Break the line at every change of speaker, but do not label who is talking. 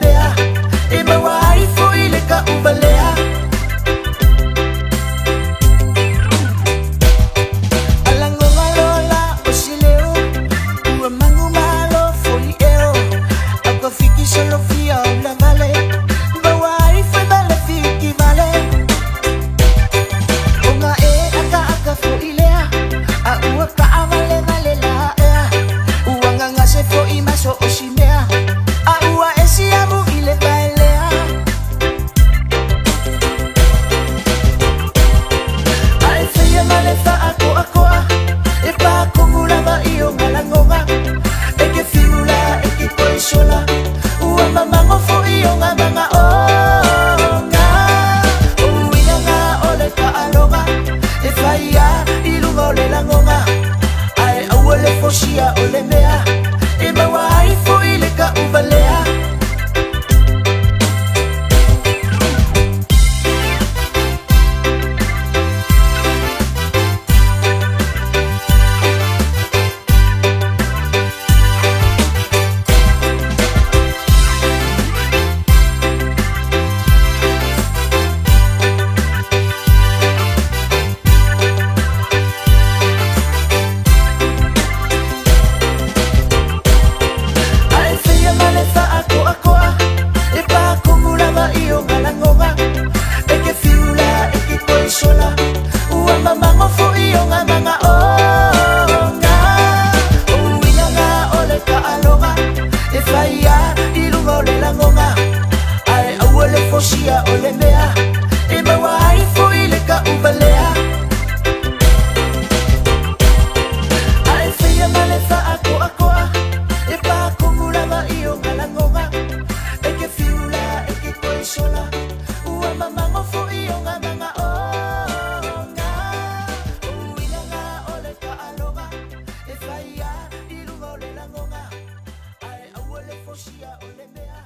mea e mawai foi le ka ubalea alango malola o sileo ua mangu malo foi eo ako fiki solo fia la vale mawai foi vale fiki vale onga e aka foi lea a ua ka vale vale la ea ua nganga se foi maso o simea a ua esi amu ile bailea ai feia male fa akoa e pa kongulava iyo ngalangonga e ke fiula e ke koe sola ua mamango fo iyo nga manga onga o uina nga ole ka alonga e faia ilunga ole langonga ai auale fosia ole mea e mawai fo ile ka ubalea mamango fo iyo nga manga onga o uina nga ole ka alonga e faia ilunga ole langonga ai auale fosia ole mea e mawai fo ile ka ubalea ai feia male fa akoa e pa kongulava iyo nga langonga e ke fiula e ke koe sola ua mamango fo iyo nga manga e faia ilunga ole langonga ai auale fosia ole mea